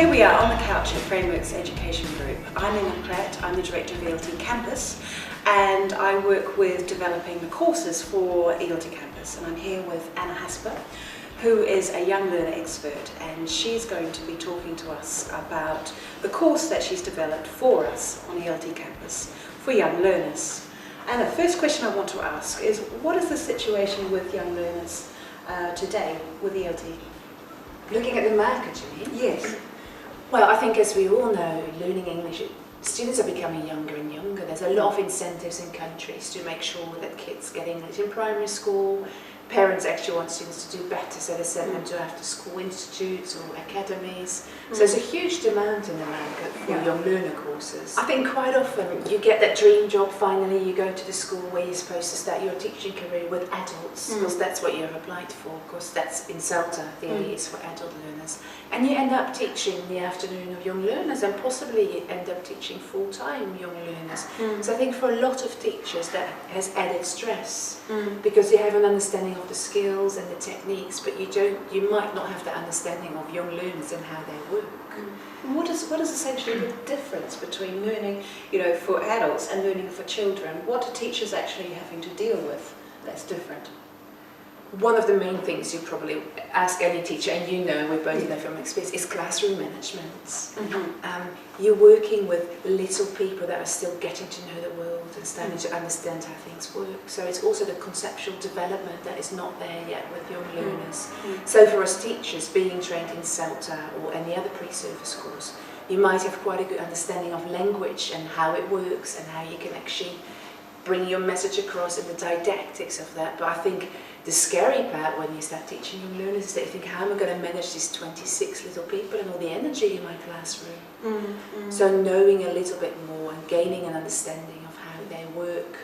here we are on the couch at Frameworks Education Group. I'm Emma Pratt, I'm the Director of ELTCampus, and I work with developing the courses for ELTCampus. And I'm here with Anna Hasper, who is a young learner expert, and she's going to be talking to us about the course that she's developed for us on ELTCampus for young learners. And the first question I want to ask is, what is the situation with young learners today with ELT? Looking at the market, you mean? Yes. Well, I think as we all know, learning English, students are becoming younger and younger. There's a lot of incentives in countries to make sure that kids get English in primary school. Parents actually want students to do better, so they send them to after-school institutes or academies. So there's a huge demand in the market for young learner courses. I think quite often you get that dream job finally, you go to the school where you're supposed to start your teaching career with adults, because that's what you've applied for, because that's in CELTA, theory is for adult learners. And you end up teaching the afternoon of young learners, and possibly you end up teaching full-time young learners. So I think for a lot of teachers that has added stress, because you have an understanding of the skills and the techniques, but you might not have the understanding of young learners and how they work. What is essentially the difference between learning, for adults and learning for children? What are teachers actually having to deal with that's different? One of the main things you probably ask any teacher, and we both know from experience, is classroom management. You're working with little people that are still getting to know the world and starting to understand how things work. So it's also the conceptual development that is not there yet with young learners. So for us teachers, being trained in CELTA or any other pre-service course, you might have quite a good understanding of language and how it works and how you can actually bring your message across and the didactics of that. But I think the scary part when you start teaching young learners is that you think, how am I going to manage these 26 little people and all the energy in my classroom? So knowing a little bit more and gaining an understanding of how they work.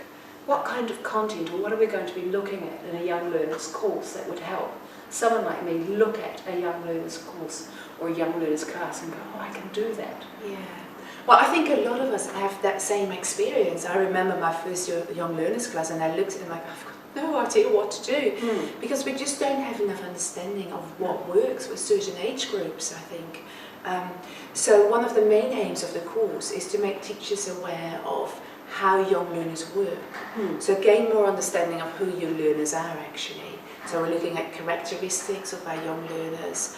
What kind of content, or what are we going to be looking at in a young learner's course that would help someone like me look at a young learner's course or a young learner's class and go, oh, I can do that? Yeah. Well, I think a lot of us have that same experience. I remember my first young learners class, and I looked at them like, I've got no idea what to do, because we just don't have enough understanding of what works with certain age groups, I think. So one of the main aims of the course is to make teachers aware of how young learners work. So gain more understanding of who young learners are actually. So we're looking at characteristics of our young learners.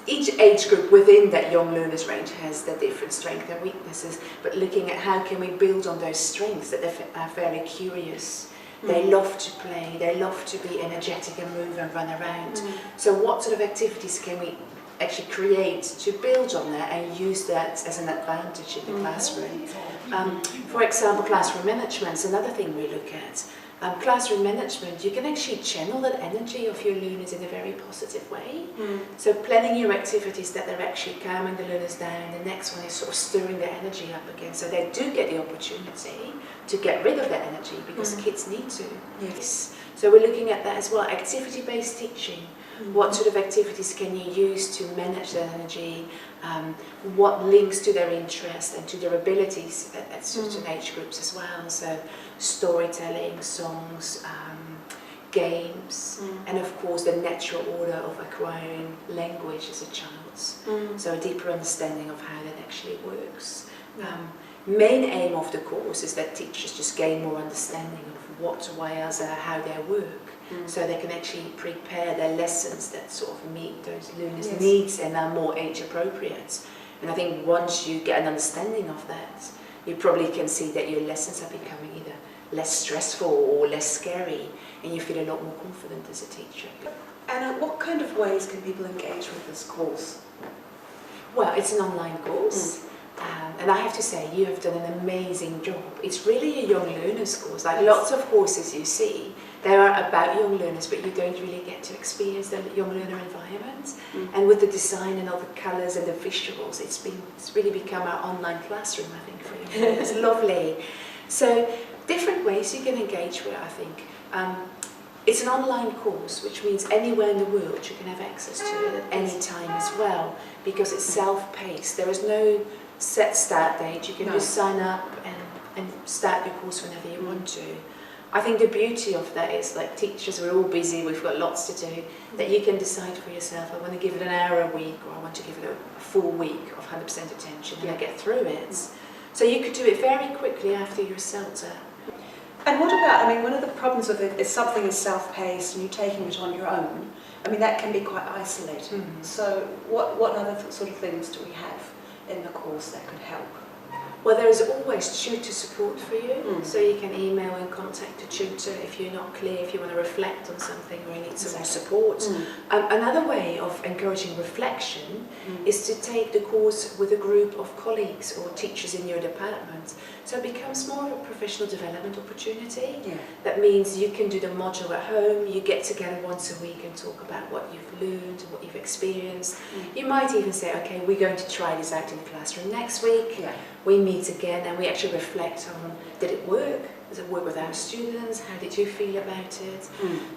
Each age group within that young learners range has their different strengths and weaknesses, but looking at how can we build on those strengths, that they are fairly curious. They love to play, they love to be energetic and move and run around. So what sort of activities can we actually create to build on that and use that as an advantage in the classroom? For example, classroom management is another thing we look at. Classroom management, you can actually channel that energy of your learners in a very positive way. So planning your activities that are actually calming the learners down, the next one is sort of stirring their energy up again, so they do get the opportunity to get rid of that energy, because kids need to. Yes. So we're looking at that as well, activity-based teaching. What sort of activities can you use to manage their energy? What links to their interest and to their abilities at certain age groups as well? So storytelling, songs, games, and of course the natural order of acquiring language as a child's. So a deeper understanding of how that actually works. Main aim of the course is that teachers just gain more understanding of what, whys, how they work. So they can actually prepare their lessons that sort of meet those learners' needs and are more age appropriate. And I think once you get an understanding of that, you probably can see that your lessons are becoming either less stressful or less scary, and you feel a lot more confident as a teacher. And what kind of ways can people engage with this course? Well, it's an online course. And I have to say, you have done an amazing job. It's really a young learners course. Like lots of courses you see, they are about young learners, but you don't really get to experience the young learner environment. And with the design and all the colours and the visuals, it's really become our online classroom, I think, for young learners. It's lovely. So different ways you can engage with it, I think. It's an online course, which means anywhere in the world you can have access to it at any time as well, because it's self-paced. There is no set start date. You can just sign up and start your course whenever you want to. I think the beauty of that is, like, teachers, we're all busy, we've got lots to do, that you can decide for yourself, I want to give it an hour a week, or I want to give it a full week of 100% attention, and I get through it. So you could do it very quickly after your CELTA. And what about, I mean, one of the problems with it is something is self-paced and you're taking it on your own. I mean, that can be quite isolating. So what other sort of things do we have in the course that could help? Well, there is always tutor support for you, so you can email and contact a tutor if you're not clear, if you want to reflect on something or you need some more support. Another way of encouraging reflection is to take the course with a group of colleagues or teachers in your department. So it becomes more of a professional development opportunity. That means you can do the module at home, you get together once a week and talk about what you've learned and what you've experienced. You might even say, okay, we're going to try this out in the classroom next week. We meet again and we actually reflect on, did it work? Does it work with our students? How did you feel about it?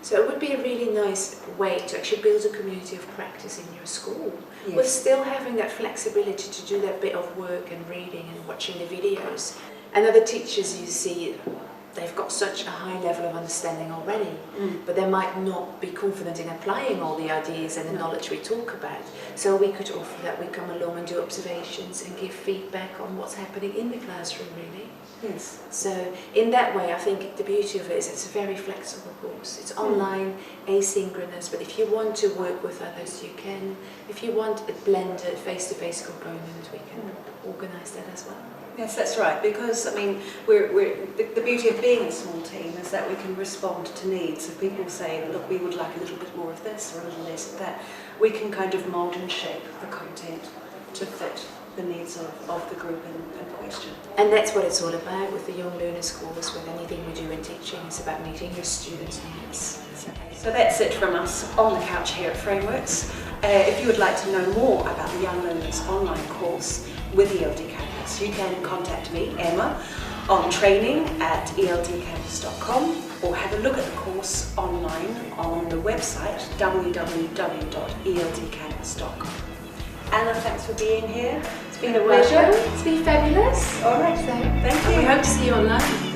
So it would be a really nice way to actually build a community of practice in your school, with still having that flexibility to do that bit of work and reading and watching the videos. And other teachers, you see, they've got such a high level of understanding already, but they might not be confident in applying all the ideas and the knowledge we talk about. So we could offer that we come along and do observations and give feedback on what's happening in the classroom, really. So in that way, I think the beauty of it is it's a very flexible course. It's online, asynchronous, but if you want to work with others, you can. If you want a blended face-to-face component, we can organise that as well. Yes, that's right, because I mean, the beauty of being a small team is that we can respond to needs. If people say, look, we would like a little bit more of this or a little less of that, we can kind of mould and shape the content to fit the needs of the group in question. And that's what it's all about with the Young Learners Course, with anything we do in teaching. It's about meeting your students' needs. So that's it from us on the couch here at Frameworks. If you would like to know more about the Young Learners online course with ELTCampus, you can contact me, Emma, on training@ELTCampus.com, or have a look at the course online on the website www.ELTCampus.com. Anna, thanks for being here. It's been a pleasure. It's been fabulous. All right, so thank you. We hope to see you online.